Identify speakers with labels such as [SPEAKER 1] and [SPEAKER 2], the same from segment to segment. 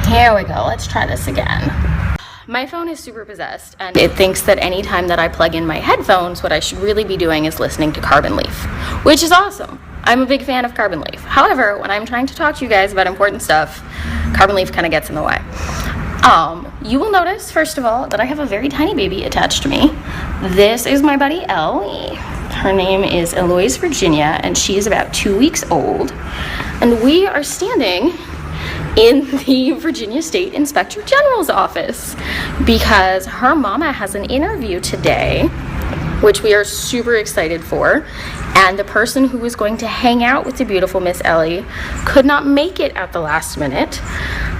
[SPEAKER 1] Here we go, let's try this again. My phone is super possessed, and it thinks that anytime that I plug in my headphones, what I should really be doing is listening to Carbon Leaf, which is awesome. I'm a big fan of Carbon Leaf. However, when I'm trying to talk to you guys about important stuff, Carbon Leaf kind of gets in the way. You will notice, first of all, that I have a very tiny baby attached to me. This is my buddy Ellie. Her name is Eloise Virginia, and she is about 2 weeks old. And we are standing in the Virginia State Inspector General's office because her mama has an interview today, which we are super excited for. And the person who was going to hang out with the beautiful Miss Ellie could not make it at the last minute.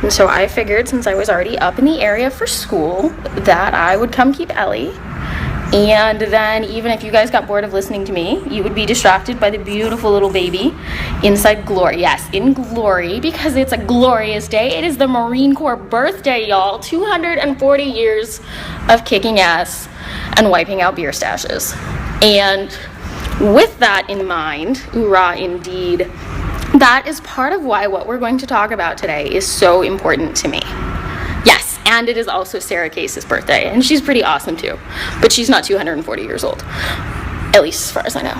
[SPEAKER 1] And so I figured, since I was already up in the area for school, that I would come keep Ellie. And then even if you guys got bored of listening to me, you would be distracted by the beautiful little baby inside glory. Yes, in glory, because it's a glorious day. It is the Marine Corps birthday, y'all. 240 years of kicking ass and wiping out beer stashes. And with that in mind, hoorah indeed, that is part of why what we're going to talk about today is so important to me. Yes, and it is also Sarah Case's birthday, and she's pretty awesome too, but she's not 240 years old, at least as far as I know.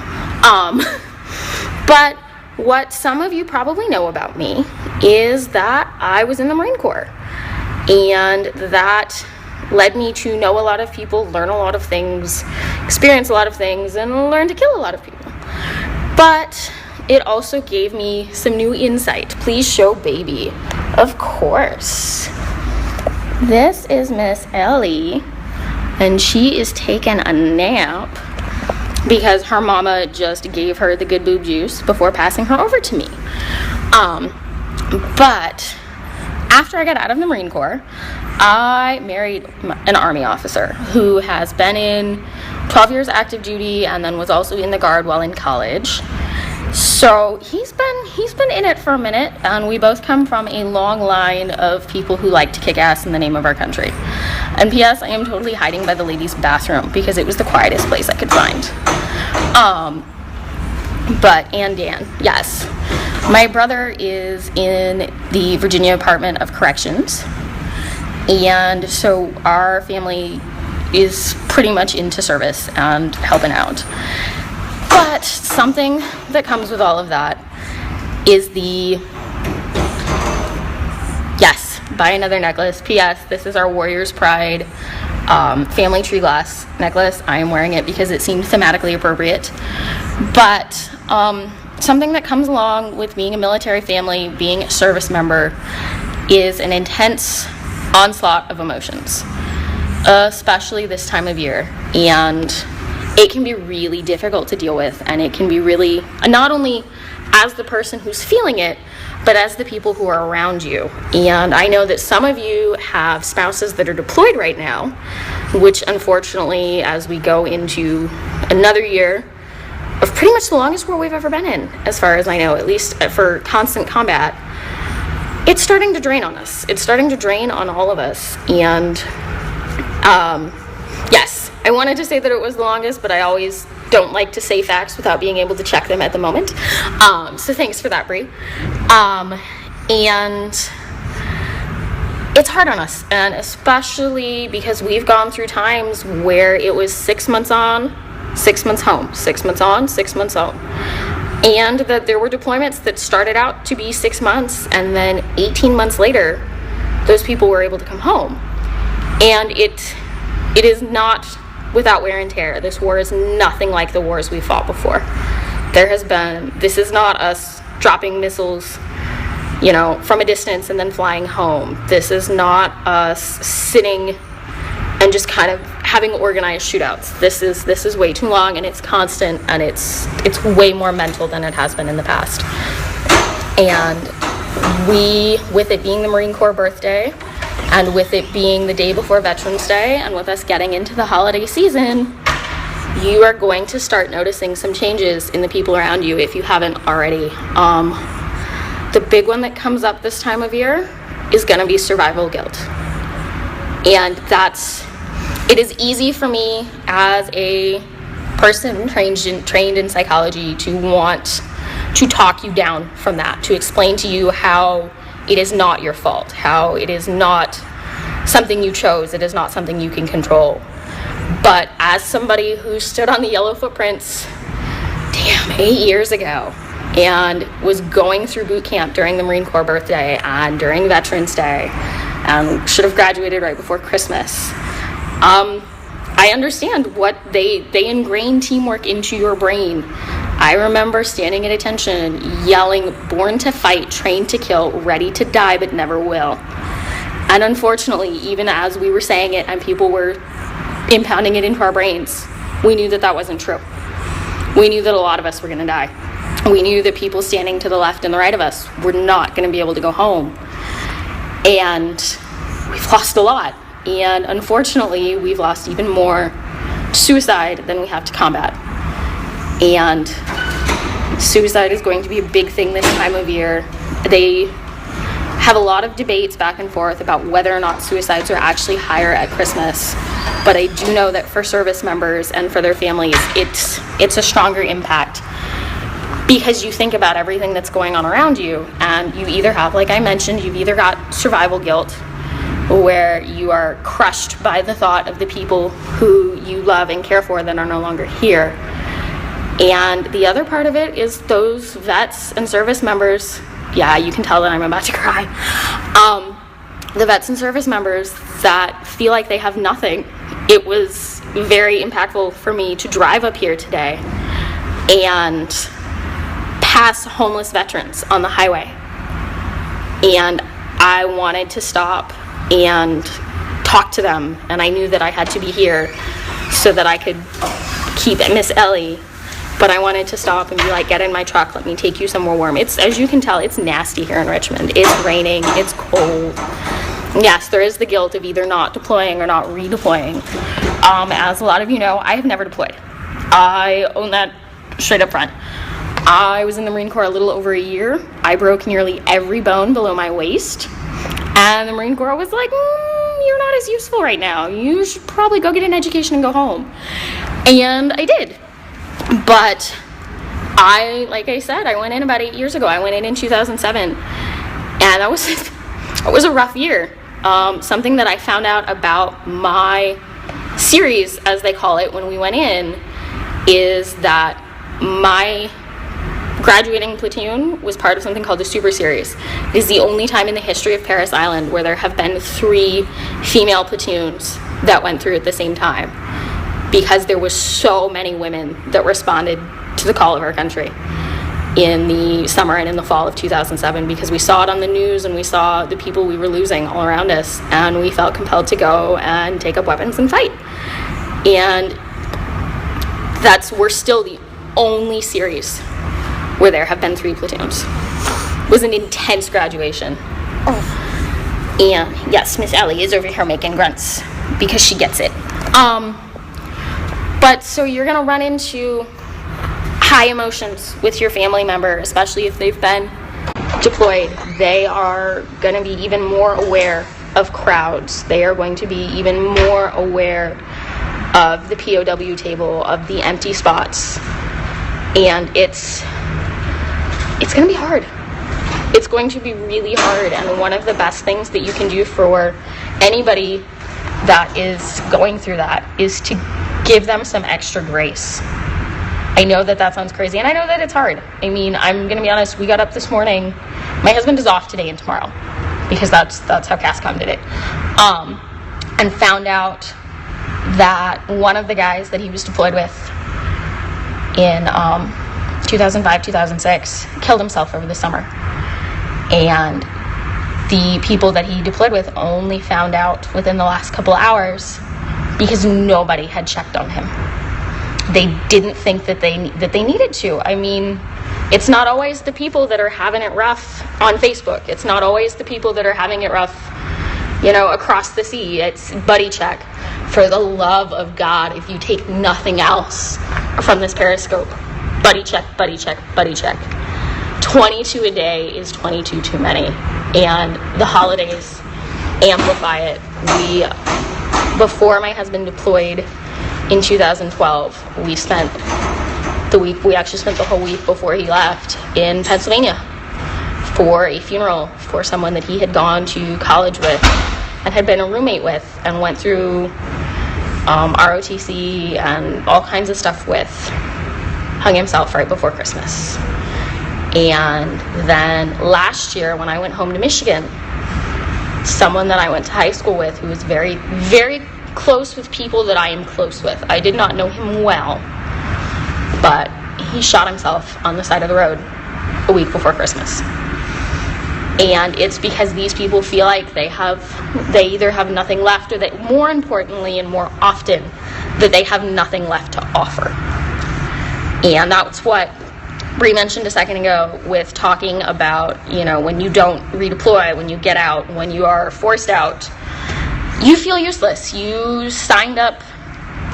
[SPEAKER 1] But what some of you probably know about me is that I was in the Marine Corps, and that led me to know a lot of people, learn a lot of things, experience a lot of things, and learn to kill a lot of people. But it also gave me some new insight. Please show baby. Of course. This is Miss Ellie, and she is taking a nap because her mama just gave her the good boob juice before passing her over to me. But after I got out of the Marine Corps, I married an Army officer who has been in 12 years active duty and then was also in the Guard while in college. So he's been in it for a minute, and we both come from a long line of people who like to kick ass in the name of our country. And P.S. I am totally hiding by the ladies' bathroom because it was the quietest place I could find. And Dan, yes. My brother is in the Virginia Department of Corrections, and so our family is pretty much into service and helping out. But something that comes with all of that is the, yes, buy another necklace. P.S. This is our Warriors Pride family tree glass necklace. I am wearing it because it seemed thematically appropriate. But something that comes along with being a military family, being a service member, is an intense onslaught of emotions, especially this time of year. And it can be really difficult to deal with, and it can be really, not only as the person who's feeling it, but as the people who are around you. And I know that some of you have spouses that are deployed right now, which unfortunately, as we go into another year of pretty much the longest war we've ever been in, as far as I know, at least for constant combat, it's starting to drain on us. It's starting to drain on all of us. And yes, I wanted to say that it was the longest, but I always don't like to say facts without being able to check them at the moment. So thanks for that, Brie. And it's hard on us, and especially because we've gone through times where it was 6 months on, 6 months home, 6 months on, 6 months home. And that there were deployments that started out to be 6 months, and then 18 months later, those people were able to come home. And it is not without wear and tear. This war is nothing like the wars we fought before. This is not us dropping missiles, from a distance and then flying home. This is not us sitting and just kind of having organized shootouts. This is way too long, and it's constant, and it's way more mental than it has been in the past. And with it being the Marine Corps birthday, and with it being the day before Veterans Day, and with us getting into the holiday season, you are going to start noticing some changes in the people around you if you haven't already. The big one that comes up this time of year is going to be survival guilt. And it is easy for me as a person trained in psychology to want to talk you down from that, to explain to you how it is not your fault, how it is not something you chose, it is not something you can control. But as somebody who stood on the yellow footprints, 8 years ago, and was going through boot camp during the Marine Corps birthday and during Veterans Day, and should have graduated right before Christmas, I understand what they ingrain teamwork into your brain. I remember standing at attention, yelling, "Born to fight, trained to kill, ready to die, but never will." And unfortunately, even as we were saying it and people were impounding it into our brains, we knew that that wasn't true. We knew that a lot of us were going to die. We knew that people standing to the left and the right of us were not going to be able to go home. And we've lost a lot. And unfortunately, we've lost even more suicide than we have to combat. And suicide is going to be a big thing this time of year. They have a lot of debates back and forth about whether or not suicides are actually higher at Christmas. But I do know that for service members and for their families, it's a stronger impact, because you think about everything that's going on around you, and you either have, like I mentioned, you've either got survival guilt, where you are crushed by the thought of the people who you love and care for that are no longer here. And the other part of it is those vets and service members, yeah, you can tell that I'm about to cry, the vets and service members that feel like they have nothing. It was very impactful for me to drive up here today and pass homeless veterans on the highway. And I wanted to stop and talk to them, and I knew that I had to be here so that I could keep Miss Ellie, but I wanted to stop and be like, "Get in my truck, let me take you somewhere warm." It's, as you can tell, it's nasty here in Richmond. It's raining, it's cold. Yes, there is the guilt of either not deploying or not redeploying. As a lot of you know, I have never deployed. I own that straight up front. I was in the Marine Corps a little over a year. I broke nearly every bone below my waist. And the Marine Corps was like, "You're not as useful right now. You should probably go get an education and go home." And I did. But like I said, I went in about 8 years ago. I went in 2007. And that was a rough year. Something that I found out about my series, as they call it, when we went in, is that my graduating platoon was part of something called the Super Series. It is the only time in the history of Parris Island where there have been 3 female platoons that went through at the same time, because there was so many women that responded to the call of our country in the summer and in the fall of 2007, because we saw it on the news and we saw the people we were losing all around us, and we felt compelled to go and take up weapons and fight. And we're still the only series where there have been 3 platoons. It was an intense graduation. Oh. And yes, Miss Ellie is over here making grunts because she gets it. But so you're gonna run into high emotions with your family member, especially if they've been deployed. They are gonna be even more aware of crowds. They are going to be even more aware of the POW table, of the empty spots. And it's going to be hard. It's going to be really hard, and one of the best things that you can do for anybody that is going through that is to give them some extra grace. I know that sounds crazy, and I know that it's hard. I mean, I'm going to be honest, we got up this morning. My husband is off today and tomorrow, because that's how CASCOM did it, and found out that one of the guys that he was deployed with in 2005, 2006, killed himself over the summer. And the people that he deployed with only found out within the last couple hours because nobody had checked on him. They didn't think that they needed to. I mean, it's not always the people that are having it rough on Facebook. It's not always the people that are having it rough, across the sea. It's buddy check. For the love of God, if you take nothing else from this periscope, buddy check, buddy check, buddy check. 22 a day is 22 too many, and the holidays amplify it. Before my husband deployed in 2012, we spent the whole week before he left in Pennsylvania for a funeral for someone that he had gone to college with and had been a roommate with and went through ROTC and all kinds of stuff with. Hung himself right before Christmas. And then last year when I went home to Michigan, someone that I went to high school with who was very, very close with people that I am close with. I did not know him well, but he shot himself on the side of the road a week before Christmas. And it's because these people feel like they either have nothing left, or that, more importantly and more often, that they have nothing left to offer. And that's what Bree mentioned a second ago with talking about, when you don't redeploy, when you get out, when you are forced out, you feel useless. You signed up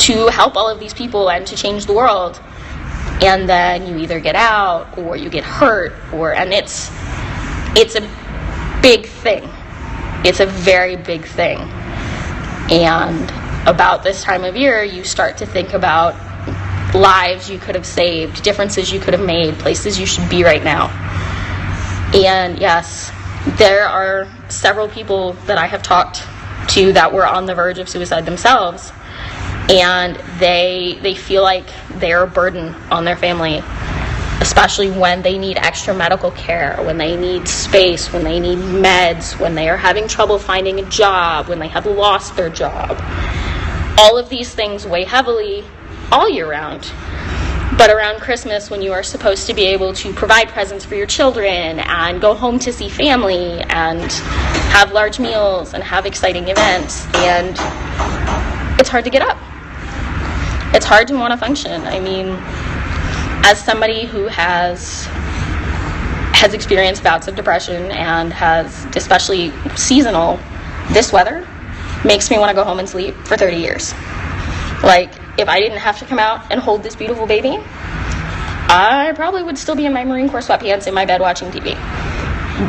[SPEAKER 1] to help all of these people and to change the world, and then you either get out or you get hurt, and it's a big thing. It's a very big thing. And about this time of year, you start to think about lives you could have saved, differences you could have made, places you should be right now. And yes, there are several people that I have talked to that were on the verge of suicide themselves, and they feel like they're a burden on their family, especially when they need extra medical care, when they need space, when they need meds, when they are having trouble finding a job, when they have lost their job. All of these things weigh heavily all year round. But around Christmas, when you are supposed to be able to provide presents for your children and go home to see family and have large meals and have exciting events, and it's hard to get up. It's hard to want to function. I mean, as somebody who has experienced bouts of depression and has, especially seasonal, this weather makes me want to go home and sleep for 30 years. Like, if I didn't have to come out and hold this beautiful baby, I probably would still be in my Marine Corps sweatpants in my bed watching TV,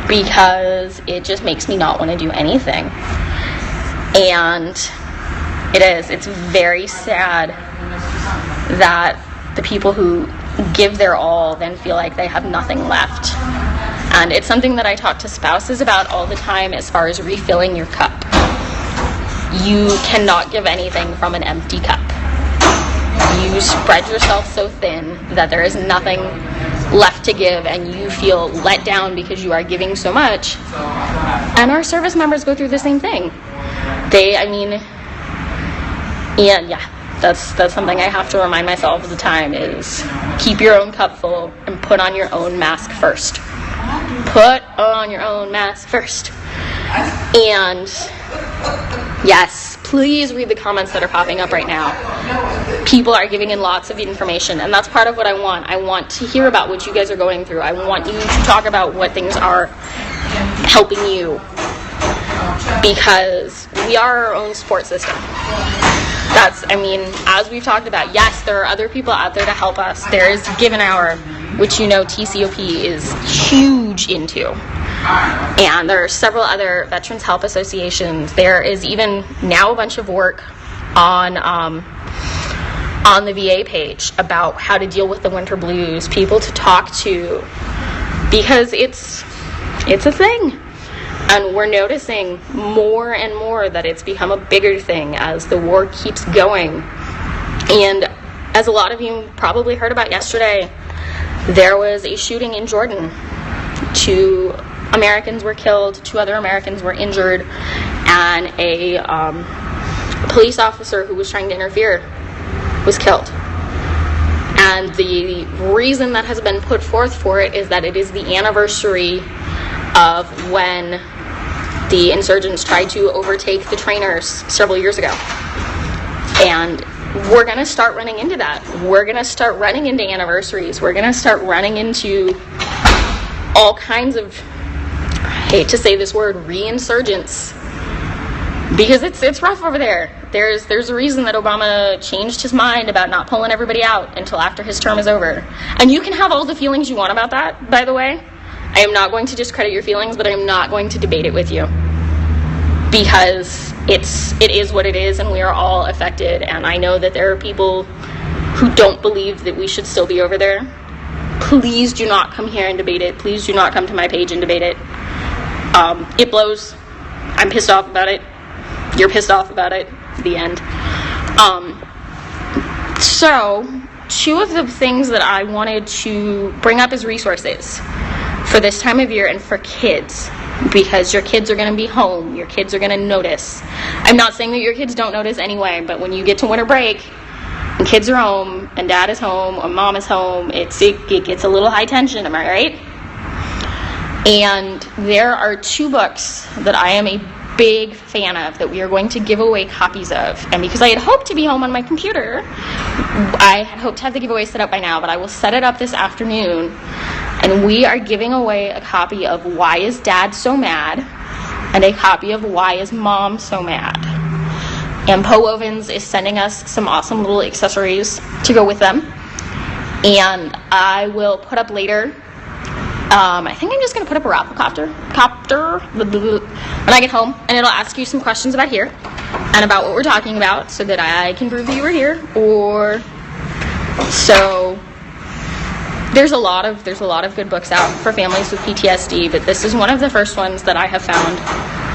[SPEAKER 1] because it just makes me not want to do anything. And it's very sad that the people who give their all then feel like they have nothing left. And it's something that I talk to spouses about all the time as far as refilling your cup. You cannot give anything from an empty cup. You spread yourself so thin that there is nothing left to give, and you feel let down because you are giving so much. And our service members go through the same thing. That's something I have to remind myself all the time, is keep your own cup full and put on your own mask first. Put on your own mask first. And yes, please read the comments that are popping up right now. People are giving in lots of information, and that's part of what I want. I want to hear about what you guys are going through. I want you to talk about what things are helping you, because we are our own support system. As we've talked about, yes, there are other people out there to help us. There is Give an Hour, which TCOP is huge into. And there are several other Veterans Help Associations. There is even now a bunch of work on the VA page about how to deal with the winter blues, people to talk to, because it's a thing. And we're noticing more and more that it's become a bigger thing as the war keeps going. And as a lot of you probably heard about yesterday, there was a shooting in Jordan. 2 Americans were killed, 2 other Americans were injured, and a police officer who was trying to interfere was killed. And the reason that has been put forth for it is that it is the anniversary of when the insurgents tried to overtake the trainers several years ago. And we're going to start running into that. We're going to start running into anniversaries. We're going to start running into all kinds of, I hate to say this word, reinsurgence, because it's rough over there. There's a reason that Obama changed his mind about not pulling everybody out until after his term is over. And you can have all the feelings you want about that, by the way. I am not going to discredit your feelings, but I'm not going to debate it with you, because it is what it is, and we are all affected. And I know that there are people who don't believe that we should still be over there, Please do not come here and debate it. Please do not come to my page and debate it. It blows. I'm pissed off about it. You're pissed off about it. The end. So, two of the things that I wanted to bring up as resources for this time of year and for kids, because your kids are going to be home, your kids are going to notice. I'm not saying that your kids don't notice anyway, but when you get to winter break and kids are home and dad is home or mom is home, it gets a little high tension, am I right? And there are two books that I am a big fan of that we are going to give away copies of. And because I had hoped to be home on my computer, I had hoped to have the giveaway set up by now, but I will set it up this afternoon. And we are giving away a copy of Why Is Dad So Mad? And a copy of Why Is Mom So Mad? And Poe Ovens is sending us some awesome little accessories to go with them. And I will put up later, I think I'm just going to put up a raffle copter when I get home, and it'll ask you some questions about here and about what we're talking about so that I can prove that you were here. So there's a lot of good books out for families with PTSD, but this is one of the first ones that I have found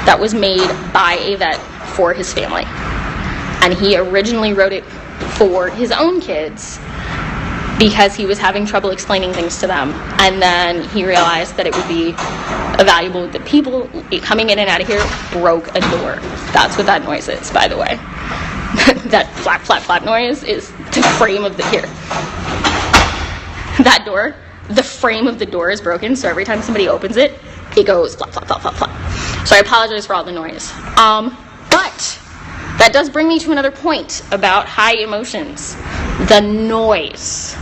[SPEAKER 1] that was made by a vet for his family. And he originally wrote it for his own kids because he was having trouble explaining things to them. And then he realized that it would be valuable that people coming in and out of here broke a door. That's what that noise is, by the way. That flap, flap, flap noise is the frame of the That door, the frame of the door is broken, so every time somebody opens it, it goes flap, flap, flap, flap, flap. So I apologize for all the noise. But that does bring me to another point about high emotions. The noise.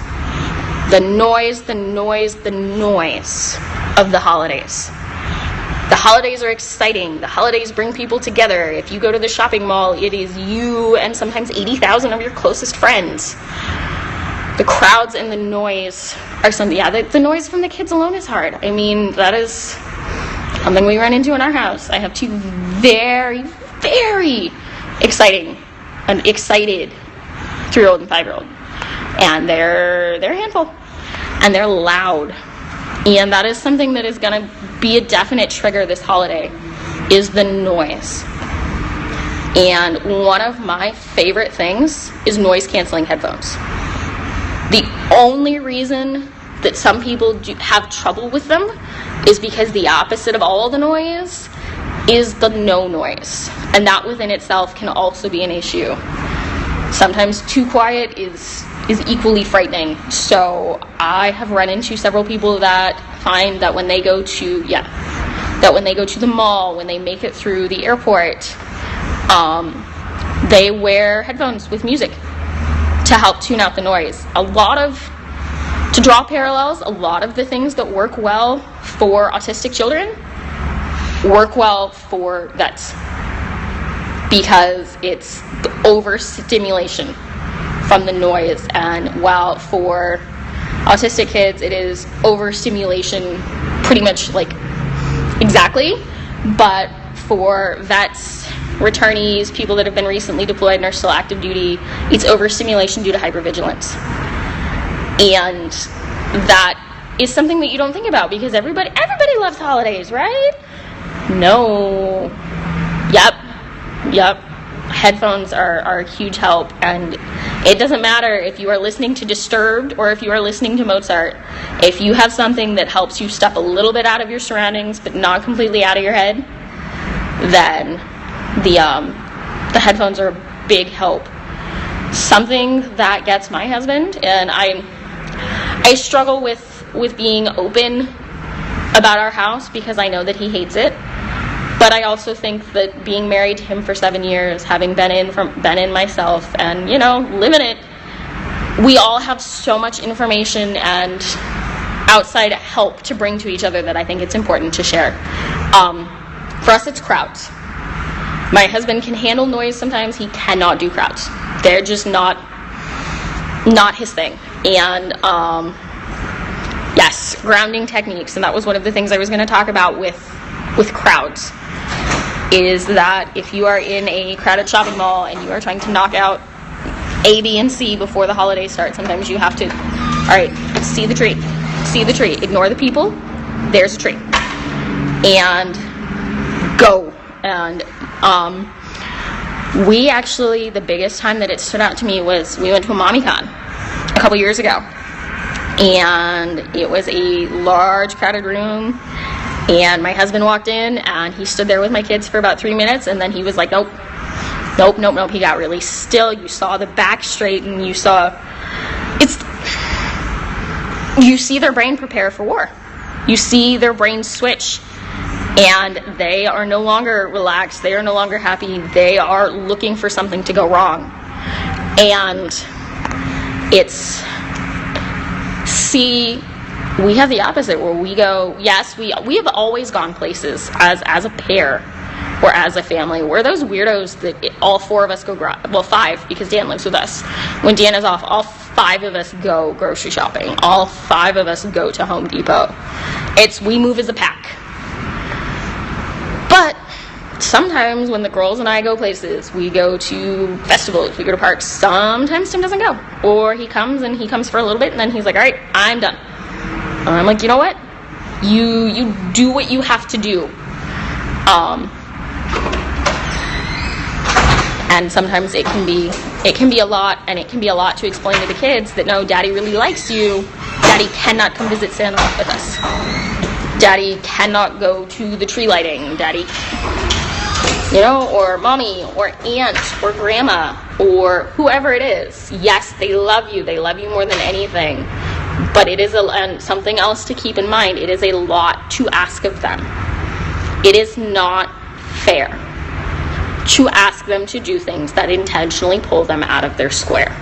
[SPEAKER 1] The noise of the holidays. The holidays are exciting. The holidays bring people together. If you go to the shopping mall, it is you and sometimes 80,000 of your closest friends. The crowds and the noise are something, the noise from the kids alone is hard. I mean, that is something we run into in our house. I have two very, very excited 3-year-old and 5-year-old. And they're a handful. And they're loud. And that is something that is going to be a definite trigger this holiday, is the noise. And one of my favorite things is noise-canceling headphones. The only reason that some people have trouble with them is because the opposite of all the noise is the no noise. And that within itself can also be an issue. Sometimes too quiet is equally frightening. So I have run into several people that find that when they go to the mall, when they make it through the airport, they wear headphones with music to help tune out the noise. To draw parallels, a lot of the things that work well for autistic children work well for vets, because it's the overstimulation from the noise. And while for autistic kids it is overstimulation pretty much like exactly, but for vets, returnees, people that have been recently deployed and are still active duty, it's overstimulation due to hypervigilance. And that is something that you don't think about because everybody loves holidays, right? No. Yep. Headphones are a huge help, and it doesn't matter if you are listening to Disturbed or if you are listening to Mozart. If you have something that helps you step a little bit out of your surroundings but not completely out of your head, then the headphones are a big help. Something that gets my husband, and I struggle with being open about our house because I know that he hates it. But I also think that being married to him for 7 years, having been in myself, and living it, we all have so much information and outside help to bring to each other that I think it's important to share. For us, it's crowds. My husband can handle noise sometimes. He cannot do crowds. They're just not his thing. And yes, grounding techniques, and that was one of the things I was going to talk about with crowds, is that if you are in a crowded shopping mall and you are trying to knock out A, B, and C before the holidays start, sometimes you have to, all right, see the tree. see the tree. Ignore the people. There's a tree. And go. And we actually, the biggest time that it stood out to me was we went to a MommyCon a couple years ago. And it was a large, crowded room. And my husband walked in, and he stood there with my kids for about 3 minutes, and then he was like, nope. He got really still. You saw the back straighten. You see their brain prepare for war. You see their brain switch, and they are no longer relaxed. They are no longer happy. They are looking for something to go wrong. And we have the opposite, where we go, yes, we have always gone places as a pair or as a family. We're those weirdos that all four of us go, five, because Dan lives with us. When Dan is off, all five of us go grocery shopping. All five of us go to Home Depot. We move as a pack. But sometimes when the girls and I go places, we go to festivals, we go to parks. Sometimes Tim doesn't go. Or he comes for a little bit, and then he's like, all right, I'm done. And I'm like, you know what? You do what you have to do. And sometimes it can be a lot, and it can be a lot to explain to the kids that, no, Daddy really likes you. Daddy cannot come visit Santa with us. Daddy cannot go to the tree lighting. Daddy, or Mommy, or Aunt, or Grandma, or whoever it is. Yes, they love you. They love you more than anything. But it is and something else to keep in mind. It is a lot to ask of them. It is not fair to ask them to do things that intentionally pull them out of their square.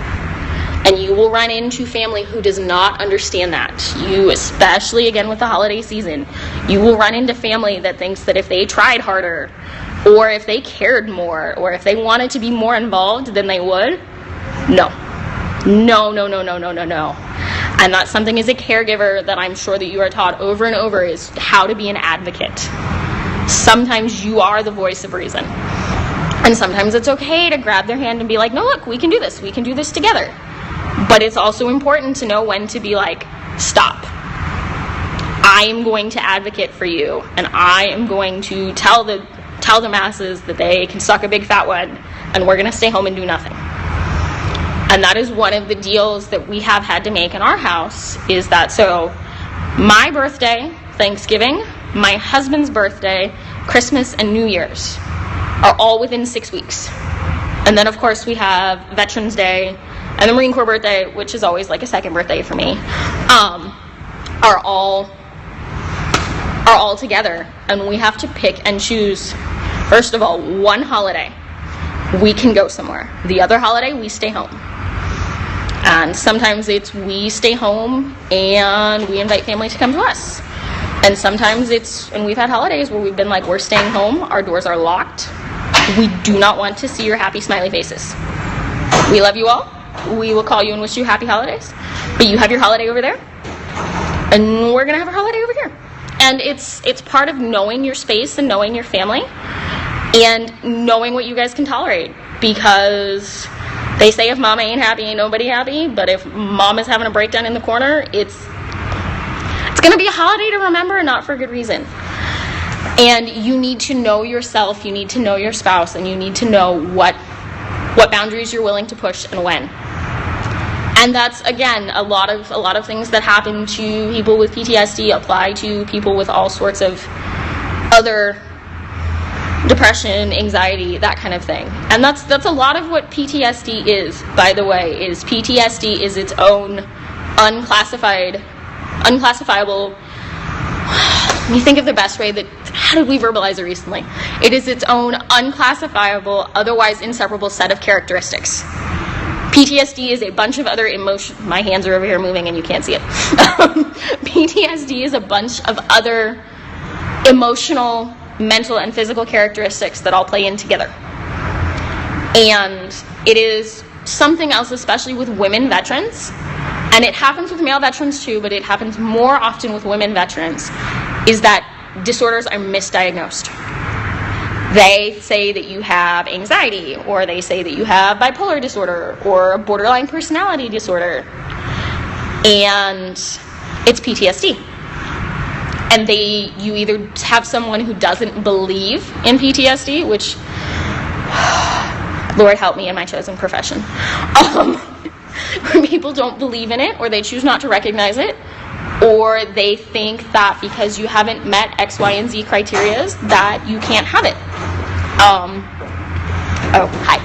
[SPEAKER 1] And you will run into family who does not understand that. You, especially again with the holiday season, you will run into family that thinks that if they tried harder, or if they cared more, or if they wanted to be more involved, then they would. No. And that's something as a caregiver that I'm sure that you are taught over and over, is how to be an advocate. Sometimes you are the voice of reason. And sometimes it's okay to grab their hand and be like, no, look, we can do this. We can do this together. But it's also important to know when to be like, stop. I am going to advocate for you, and I am going to tell the masses that they can suck a big fat one, and we're going to stay home and do nothing. And that is one of the deals that we have had to make in our house, is that, so my birthday, Thanksgiving, my husband's birthday, Christmas, and New Year's are all within 6 weeks. And then, of course, we have Veterans Day and the Marine Corps birthday, which is always like a second birthday for me, are all together. And we have to pick and choose, first of all, one holiday we can go somewhere. The other holiday, we stay home. And sometimes it's we stay home and we invite family to come to us. And sometimes and we've had holidays where we've been like, we're staying home, our doors are locked. We do not want to see your happy, smiley faces. We love you all. We will call you and wish you happy holidays. But you have your holiday over there, and we're going to have our holiday over here. And it's part of knowing your space and knowing your family and knowing what you guys can tolerate. Because they say if mama ain't happy, ain't nobody happy. But if mom is having a breakdown in the corner, it's going to be a holiday to remember, and not for a good reason. And you need to know yourself, you need to know your spouse, and you need to know what boundaries you're willing to push and when. And that's, again, a lot of things that happen to people with PTSD apply to people with all sorts of other depression, anxiety, that kind of thing. And that's a lot of what PTSD is, by the way. PTSD is its own unclassifiable. Let me think of the best way how did we verbalize it recently? It is its own unclassifiable, otherwise inseparable set of characteristics. PTSD is a bunch of other my hands are over here moving and you can't see it. PTSD is a bunch of other emotional, mental, and physical characteristics that all play in together. And it is something else, especially with women veterans, and it happens with male veterans too, but it happens more often with women veterans, is that disorders are misdiagnosed. They say that you have anxiety, or they say that you have bipolar disorder, or a borderline personality disorder. And it's PTSD. And you either have someone who doesn't believe in PTSD, which, Lord help me in my chosen profession, where people don't believe in it, or they choose not to recognize it, or they think that because you haven't met X, Y, and Z criteria that you can't have it. Oh, hi.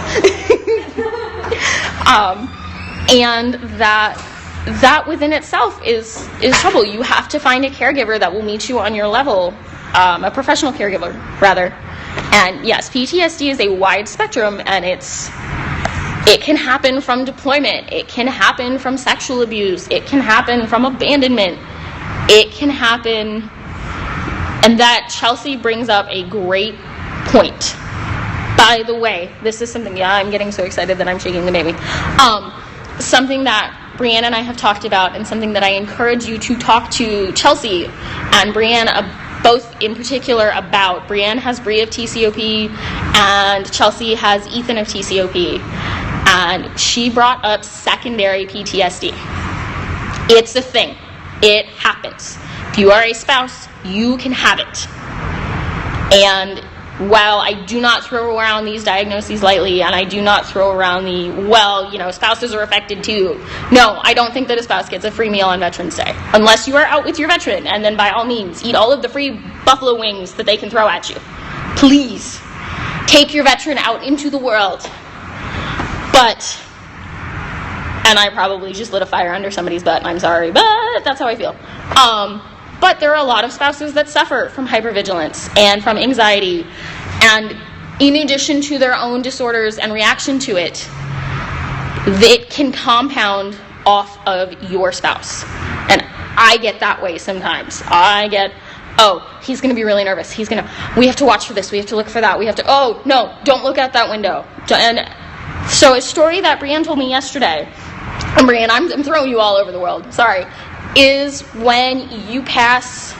[SPEAKER 1] And that within itself is trouble. You have to find a caregiver that will meet you on your level, a professional caregiver, rather. And yes, PTSD is a wide spectrum, and it can happen from deployment, it can happen from sexual abuse, it can happen from abandonment, it can happen, and that Chelsea brings up a great point. By the way, this is something, I'm getting so excited that I'm shaking the baby. Something that Brianne and I have talked about, and something that I encourage you to talk to Chelsea and Brianne both in particular about. Brianne has Bree of TCOP, and Chelsea has Ethan of TCOP. And she brought up secondary PTSD. It's a thing. It happens. If you are a spouse, you can have it. And while I do not throw around these diagnoses lightly, and I do not throw around spouses are affected too. No, I don't think that a spouse gets a free meal on Veterans Day. Unless you are out with your veteran, and then by all means, eat all of the free buffalo wings that they can throw at you. Please, take your veteran out into the world. But, and I probably just lit a fire under somebody's butt, and I'm sorry, but that's how I feel. But there are a lot of spouses that suffer from hypervigilance and from anxiety, and in addition to their own disorders and reaction to it, it can compound off of your spouse. And I get that way sometimes. He's going to be really nervous. We have to watch for this. We have to look for that. Oh, no, don't look out that window. And so a story that Brianne told me yesterday, and Brianne, I'm throwing you all over the world, sorry, is when you pass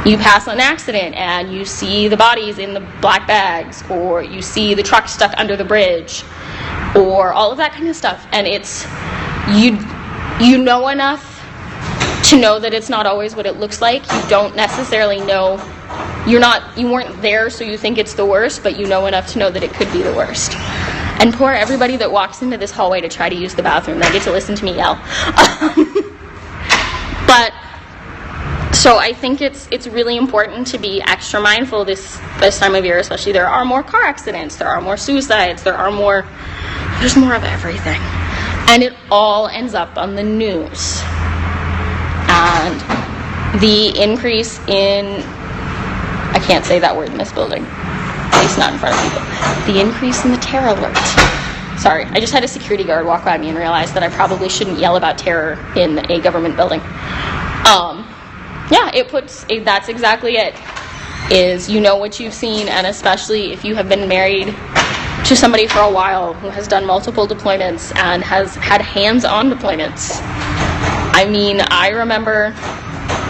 [SPEAKER 1] an accident and you see the bodies in the black bags, or you see the truck stuck under the bridge, or all of that kind of stuff. And it's, you know enough to know that it's not always what it looks like. You don't necessarily know, you weren't there, so you think it's the worst, but you know enough to know that it could be the worst. And poor everybody that walks into this hallway to try to use the bathroom, they get to listen to me yell. But so I think it's really important to be extra mindful this time of year, especially. There are more car accidents, there are more suicides, there's more of everything, and it all ends up on the news. And the increase in, I can't say that word in this building, at least not in front of people, the increase in the terror alert. Sorry, I just had a security guard walk by me and realized that I probably shouldn't yell about terror in a government building. That's exactly it. Is you know what you've seen, and especially if you have been married to somebody for a while who has done multiple deployments and has had hands-on deployments. I mean, I remember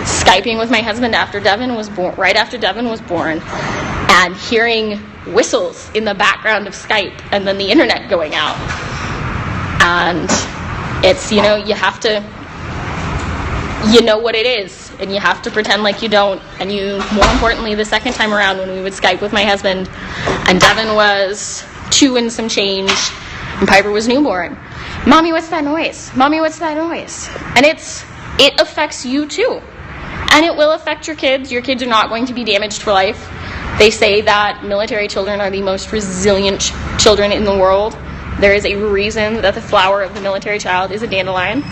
[SPEAKER 1] Skyping with my husband after Devin was born, right after Devin was born, and hearing whistles in the background of Skype, and then the internet going out. And it's, you have to, what it is, and you have to pretend like you don't. And more importantly, the second time around when we would Skype with my husband, and Devin was 2 and some change, and Piper was newborn. Mommy, what's that noise? Mommy, what's that noise? And it affects you too. And it will affect your kids. Your kids are not going to be damaged for life. They say that military children are the most resilient children in the world. There is a reason that the flower of the military child is a dandelion,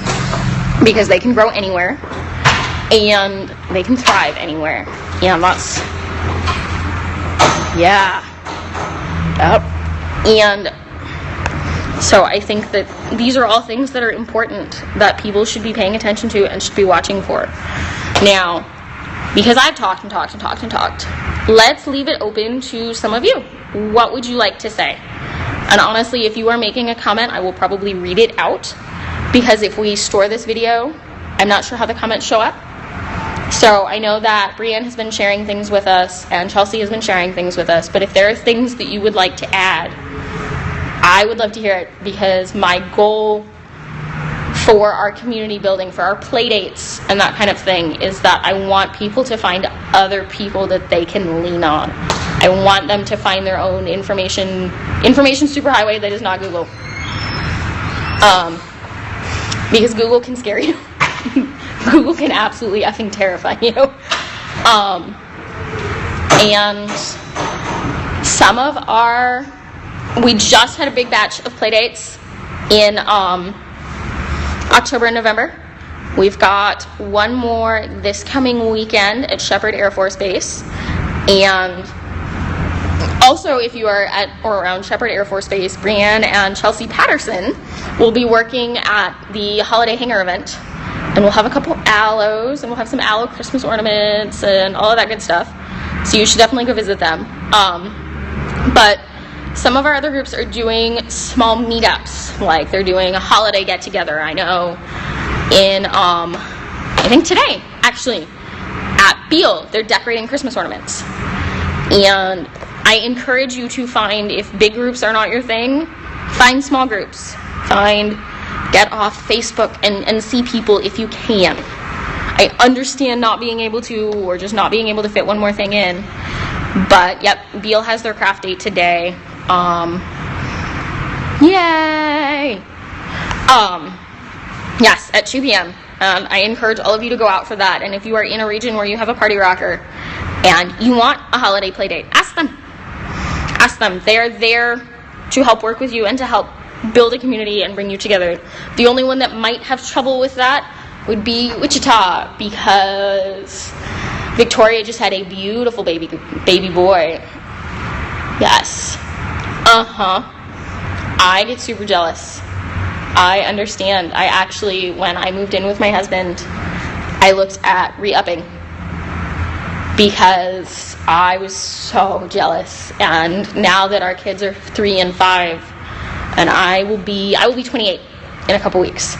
[SPEAKER 1] because they can grow anywhere, and they can thrive anywhere. And that's, yeah. Yep. And so I think that these are all things that are important that people should be paying attention to and should be watching for. Now, because I've talked, let's leave it open to some of you. What would you like to say? And honestly, if you are making a comment, I will probably read it out, because if we store this video, I'm not sure how the comments show up. So I know that Brianne has been sharing things with us, and Chelsea has been sharing things with us, but if there are things that you would like to add, I would love to hear it, because my goal for our community building, for our play dates and that kind of thing, is that I want people to find other people that they can lean on. I want them to find their own information superhighway that is not Google. Because Google can scare you. Google can absolutely effing terrify you. And some of we just had a big batch of play dates in October and November. We've got one more this coming weekend at Shepherd Air Force Base. And also, if you are at or around Shepherd Air Force Base, Brianne and Chelsea Patterson will be working at the Holiday Hanger event. And we'll have a couple aloes, and we'll have some aloe Christmas ornaments and all of that good stuff. So you should definitely go visit them. But some of our other groups are doing small meetups, like they're doing a holiday get-together. I know in, I think today, actually, at Beale, they're decorating Christmas ornaments. And I encourage you to find, if big groups are not your thing, find small groups. Get off Facebook and see people if you can. I understand not being able to, or just not being able to fit one more thing in. But, yep, Beale has their craft date today. Yay! Yes, at 2 p.m. I encourage all of you to go out for that. And if you are in a region where you have a party rocker and you want a holiday play date, ask them. Ask them. They are there to help work with you and to help build a community and bring you together. The only one that might have trouble with that would be Wichita, because Victoria just had a beautiful baby boy. Yes. I get super jealous. I understand. I actually, when I moved in with my husband, I looked at re-upping because I was so jealous. And now that our kids are 3 and 5, and I will be 28 in a couple weeks,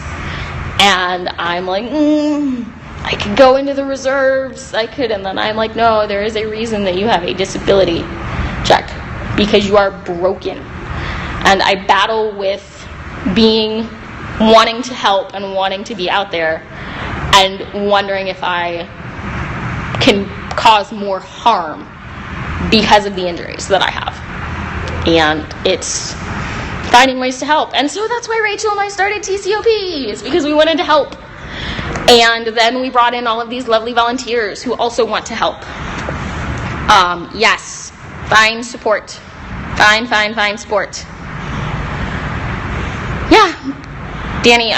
[SPEAKER 1] and I'm like, I could go into the reserves, and then I'm like, no, there is a reason that you have a disability check, because you are broken. And I battle with wanting to help and wanting to be out there and wondering if I can cause more harm because of the injuries that I have. And it's finding ways to help. And so that's why Rachel and I started TCOPs, because we wanted to help. And then we brought in all of these lovely volunteers who also want to help. Yes, find support. Find support. Yeah, Danny,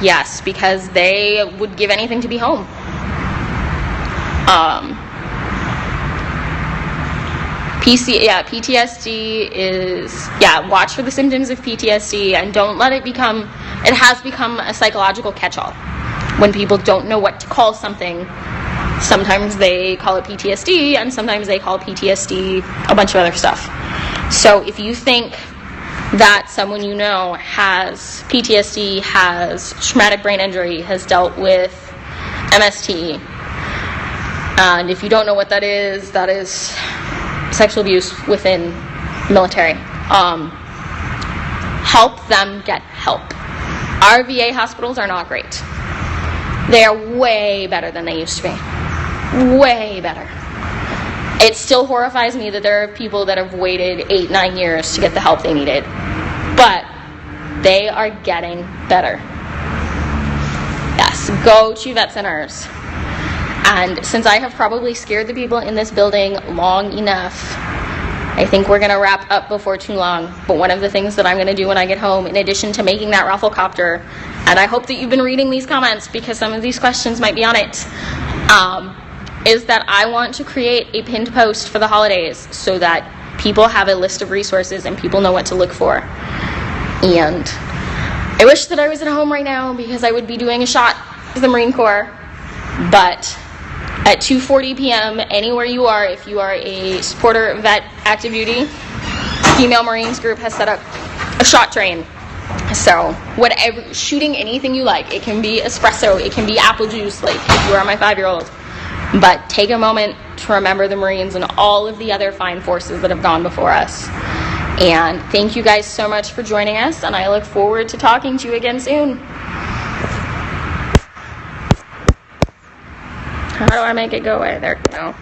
[SPEAKER 1] yes, because they would give anything to be home. PTSD is, watch for the symptoms of PTSD and don't let it has become a psychological catch-all. When people don't know what to call something, sometimes they call it PTSD and sometimes they call PTSD a bunch of other stuff. So if you think that someone you know has PTSD, has traumatic brain injury, has dealt with MST, and if you don't know what that is sexual abuse within military, help them get help. Our VA hospitals are not great. They are way better than they used to be. Way better. It still horrifies me that there are people that have waited 8-9 years to get the help they needed. But they are getting better. Yes, go to vet centers. And since I have probably scared the people in this building long enough, I think we're going to wrap up before too long. But one of the things that I'm going to do when I get home, in addition to making that rafflecopter, and I hope that you've been reading these comments because some of these questions might be on it, is that I want to create a pinned post for the holidays so that people have a list of resources and people know what to look for. And I wish that I was at home right now because I would be doing a shot for the Marine Corps. But at 2:40 p.m., anywhere you are, if you are a supporter, vet, active duty, female Marines group has set up a shot train. So whatever, shooting anything you like. It can be espresso, it can be apple juice, like if you are my 5-year-old. But take a moment to remember the Marines and all of the other fine forces that have gone before us. And thank you guys so much for joining us, and I look forward to talking to you again soon. How do I make it go away? There we go.